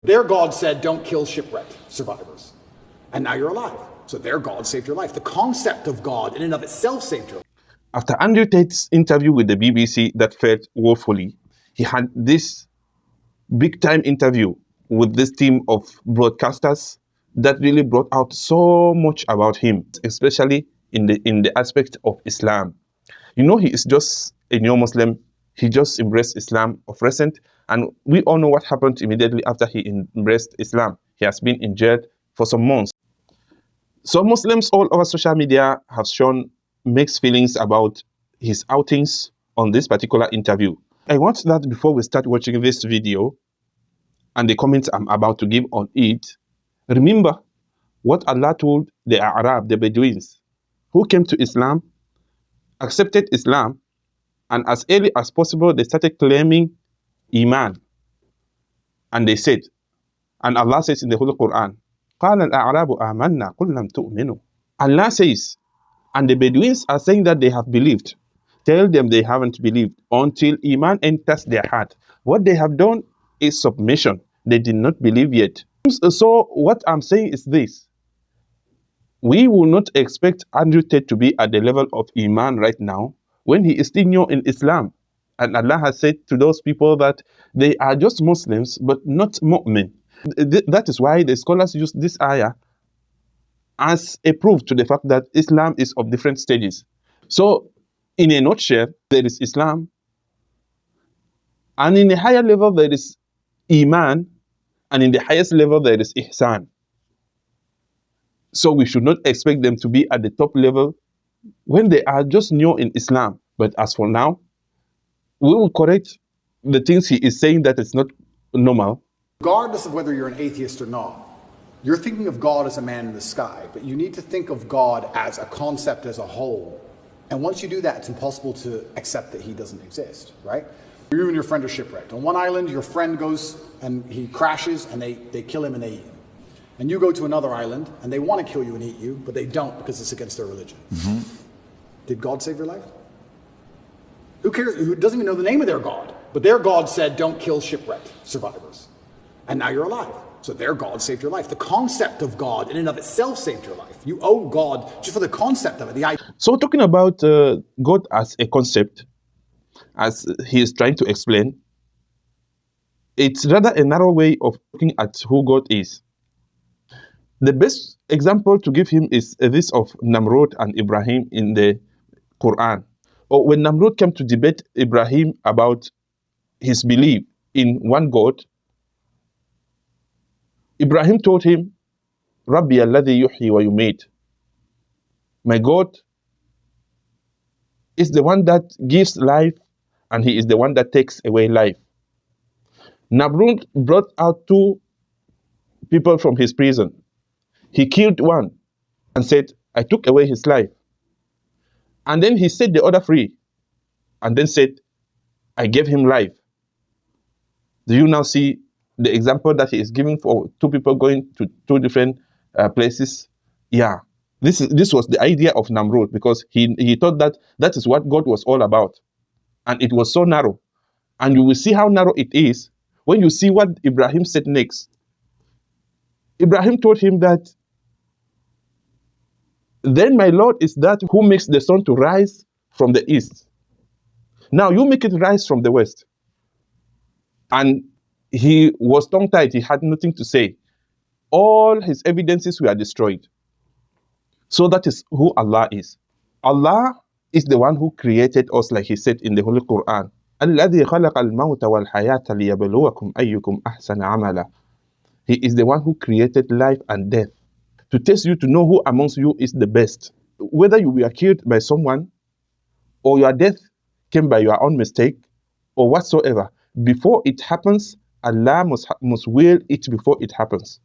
Their God said, don't kill shipwrecked survivors. And now you're alive. So their God saved your life. The concept of God in and of itself saved your life. After Andrew Tate's interview with the BBC that failed woefully, he had this big-time interview with this team of broadcasters that really brought out so much about him, especially in the aspect of Islam. You know, he is just a new Muslim. He just embraced Islam of recent, and we all know what happened immediately after he embraced Islam. He has been in jail for some months. So Muslims all over social media have shown mixed feelings about his outings on this particular interview. I want that before we start watching this video and the comments I'm about to give on it, remember what Allah told the Arab, the Bedouins, who came to Islam, accepted Islam, and as early as possible they started claiming Iman. And they said, and Allah says in the Holy Qur'an, قَالَ الْأَعْرَابُ آمَنَّا قُلْ لَمْ تُؤْمِنُوا. Allah says, and the Bedouins are saying that they have believed. Tell them they haven't believed until Iman enters their heart. What they have done is submission. They did not believe yet. So what I'm saying is this. We will not expect Andrew Tate to be at the level of Iman right now when he is still new in Islam. And Allah has said to those people that they are just Muslims but not mu'min. That is why the scholars use this ayah as a proof to the fact that Islam is of different stages. So in a nutshell, there is Islam, and in a higher level there is Iman, and in the highest level there is Ihsan. So we should not expect them to be at the top level when they are just new in Islam. But as for now, we will correct the things he is saying that is not normal. Regardless of whether you're an atheist or not, you're thinking of God as a man in the sky, but you need to think of God as a concept as a whole. And once you do that, it's impossible to accept that he doesn't exist, right? You and your friend are shipwrecked. On one island, your friend goes and he crashes and they kill him and they eat him. And you go to another island and they want to kill you and eat you, but they don't because it's against their religion. Did God save your life? Who cares? Who doesn't even know the name of their God? But their God said, don't kill shipwrecked survivors. And now you're alive. So their God saved your life. The concept of God in and of itself saved your life. You owe God just for the concept of it. The idea. So talking about God as a concept, as he is trying to explain, it's rather a narrow way of looking at who God is. The best example to give him is this of Namrud and Ibrahim in the Qur'an. Or when Namrud came to debate Ibrahim about his belief in one God, Ibrahim told him, Rabbi alladhi yuhyi wa yumeet. My God is the one that gives life, and he is the one that takes away life. Namrud brought out two people from his prison. He killed one and said, I took away his life. And then he set the other free and then said, I gave him life. Do you now see the example that he is giving for two people going to two different places? Yeah, this was the idea of Namrud, because he thought that that is what God was all about. And it was so narrow. And you will see how narrow it is when you see what Ibrahim said next. Ibrahim told him that, then my Lord is that who makes the sun to rise from the east. Now you make it rise from the west. And he was tongue-tied. He had nothing to say. All his evidences were destroyed. So that is who Allah is. Allah is the one who created us, like he said in the Holy Qur'an. الَّذِي خَلَقَ الْمَوْتَ وَالْحَيَاةَ لِيَبْلُوَكُمْ أَيُّكُمْ أَحْسَنَ عَمَلًا. He is the one who created life and death to test you, to know who amongst you is the best. Whether you were killed by someone or your death came by your own mistake or whatsoever, before it happens, Allah must will it before it happens.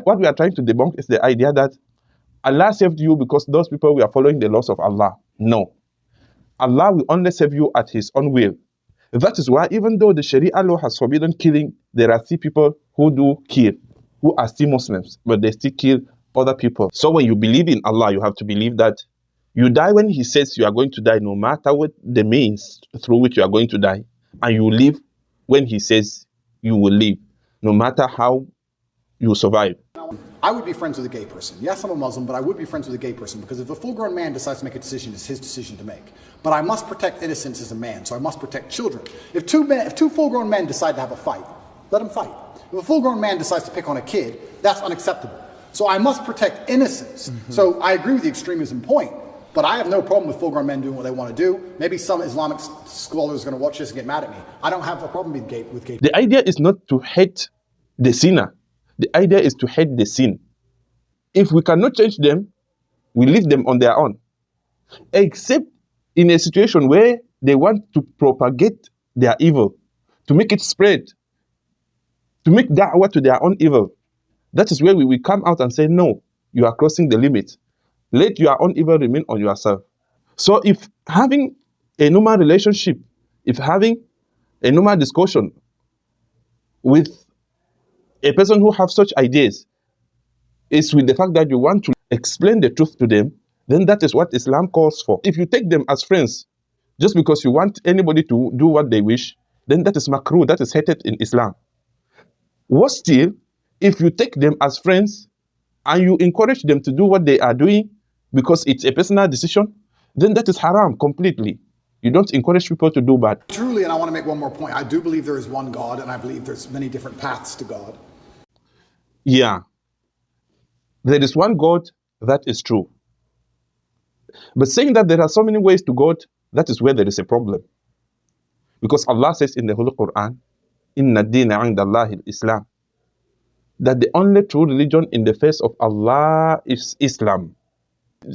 What we are trying to debunk is the idea that Allah saved you because those people were following the laws of Allah. No. Allah will only save you at his own will. That is why even though the Sharia law has forbidden killing, there are still people who do kill, who are still Muslims, but they still kill other people. So when you believe in Allah, you have to believe that you die when he says you are going to die, no matter what the means through which you are going to die. And you live when he says you will live, no matter how you survive. I would be friends with a gay person. Yes, I'm a Muslim, but I would be friends with a gay person because if a full-grown man decides to make a decision, it's his decision to make. But I must protect innocence as a man, so I must protect children. If two full-grown men decide to have a fight, let them fight. If a full-grown man decides to pick on a kid, that's unacceptable. So I must protect innocence. So I agree with the extremism point, but I have no problem with full-grown men doing what they want to do. Maybe some Islamic scholars are going to watch this and get mad at me. I don't have a problem with gay people. The idea is not to hate the sinner. The idea is to hate the sin. If we cannot change them, we leave them on their own. Except in a situation where they want to propagate their evil, to make it spread, to make da'wah to their own evil. That is where we will come out and say, no, you are crossing the limit. Let your own evil remain on yourself. So if having a normal relationship, if having a normal discussion with a person who has such ideas is with the fact that you want to explain the truth to them, then that is what Islam calls for. If you take them as friends, just because you want anybody to do what they wish, then that is makruh, that is hated in Islam. Worse still, if you take them as friends and you encourage them to do what they are doing because it's a personal decision, then that is haram completely. You don't encourage people to do bad. Truly, and I want to make one more point, I do believe there is one God, and I believe there's many different paths to God. Yeah. There is one God, that is true. But saying that there are so many ways to God, that is where there is a problem. Because Allah says in the Holy Qur'an, Inna ad-dina 'inda Allahi al-Islam, that the only true religion in the face of Allah is Islam.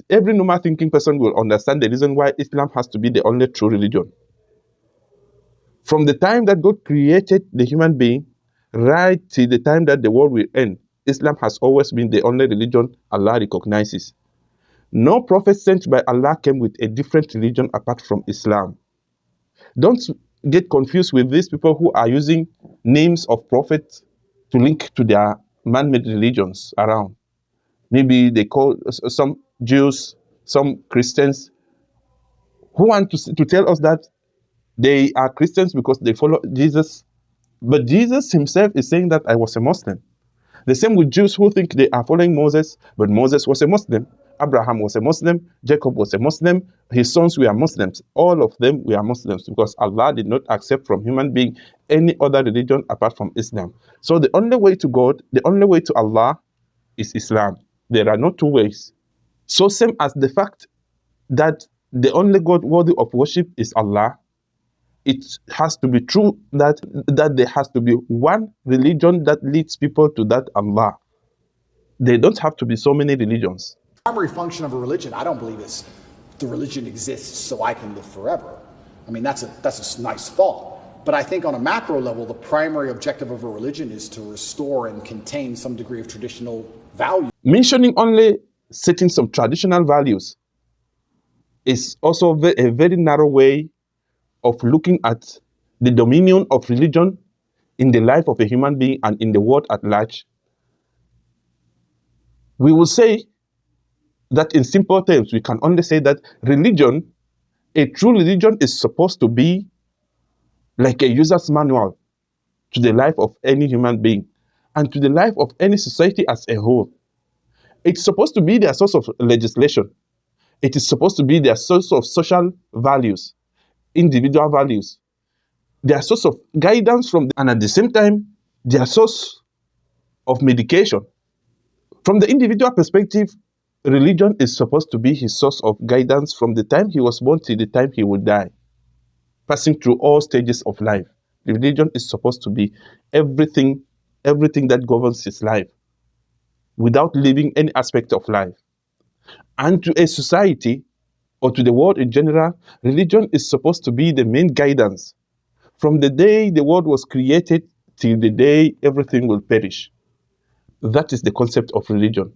Every normal thinking person will understand the reason why Islam has to be the only true religion. From the time that God created the human being, right till the time that the world will end, Islam has always been the only religion Allah recognizes. No prophet sent by Allah came with a different religion apart from Islam. Don't get confused with these people who are using names of prophets to link to their man-made religions around. Maybe they call some Jews, some Christians, who want to tell us that they are Christians because they follow Jesus. But Jesus himself is saying that I was a Muslim. The same with Jews who think they are following Moses, but Moses was a Muslim. Abraham was a Muslim. Jacob was a Muslim. His sons were Muslims. All of them were Muslims because Allah did not accept from human being any other religion apart from Islam. So the only way to God, the only way to Allah is Islam. There are no two ways. So same as the fact that the only God worthy of worship is Allah, it has to be true that there has to be one religion that leads people to that Allah. There don't have to be so many religions. The primary function of a religion, I don't believe is the religion exists so I can live forever. I mean, that's a nice thought. But I think on a macro level, the primary objective of a religion is to restore and contain some degree of traditional value. Mentioning only setting some traditional values is also a very narrow way of looking at the dominion of religion in the life of a human being and in the world at large. We will say that in simple terms, we can only say that religion, a true religion, is supposed to be like a user's manual to the life of any human being and to the life of any society as a whole. It's supposed to be their source of legislation. It is supposed to be their source of social values, individual values, their source of guidance and at the same time, their source of medication. From the individual perspective, religion is supposed to be his source of guidance from the time he was born till the time he will die, passing through all stages of life. Religion is supposed to be everything that governs his life, without leaving any aspect of life. And to a society, or to the world in general, religion is supposed to be the main guidance. From the day the world was created till the day everything will perish. That is the concept of religion.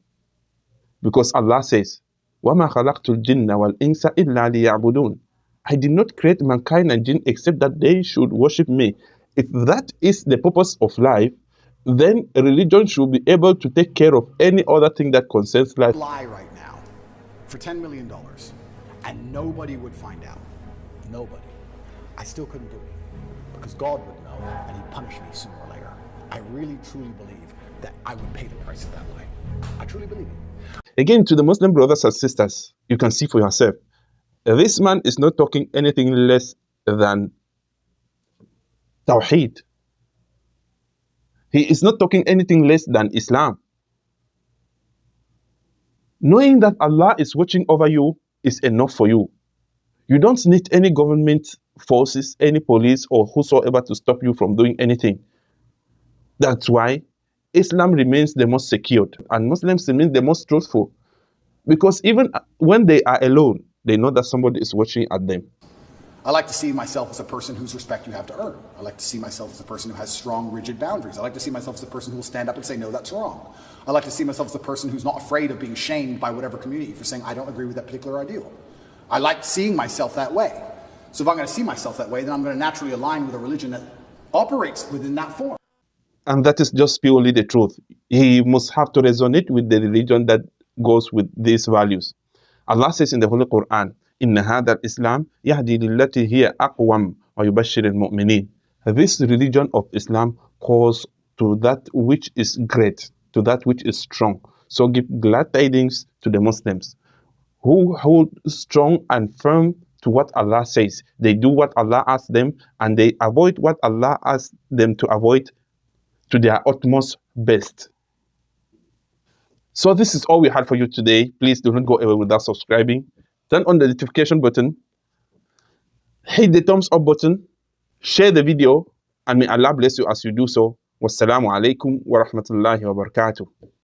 Because Allah says, وَمَا خَلَقْتُ الْجِنَّ وَالْإِنسَ إِلَّا لِيَعْبُدُونَ. I did not create mankind and jinn except that they should worship me. If that is the purpose of life, then religion should be able to take care of any other thing that concerns life. Lie right now for $10 million and nobody would find out. Nobody. I still couldn't do it because God would know and he'd punish me sooner or later. I really truly believe that I would pay the price of that lie. I truly believe it. Again, to the Muslim brothers and sisters, you can see for yourself. This man is not talking anything less than Tawheed. He is not talking anything less than Islam. Knowing that Allah is watching over you is enough for you. You don't need any government forces, any police, or whosoever to stop you from doing anything. That's why Islam remains the most secured and Muslims remain the most truthful. Because even when they are alone, they know that somebody is watching at them. I like to see myself as a person whose respect you have to earn. I like to see myself as a person who has strong, rigid boundaries. I like to see myself as a person who will stand up and say, no, that's wrong. I like to see myself as a person who's not afraid of being shamed by whatever community for saying, I don't agree with that particular ideal. I like seeing myself that way. So if I'm going to see myself that way, then I'm going to naturally align with a religion that operates within that form. And that is just purely the truth. He must have to resonate with the religion that goes with these values. Allah says in the Holy Qur'an, إِنَّ هَذَا الْإِسْلَامِ يَهْدِي لِلَّتِي هِيَ أَقْوَمُ وَيُبَشِّرُ الْمُؤْمِنِينَ. This religion of Islam calls to that which is great, to that which is strong. So give glad tidings to the Muslims who hold strong and firm to what Allah says. They do what Allah asks them and they avoid what Allah asks them to avoid to their utmost best. So this is all we had for you today. Please do not go away without subscribing. Turn on the notification button. Hit the thumbs up button. Share the video. And may Allah bless you as you do so. Wassalamu alaikum wa rahmatullahi wa barakatuh.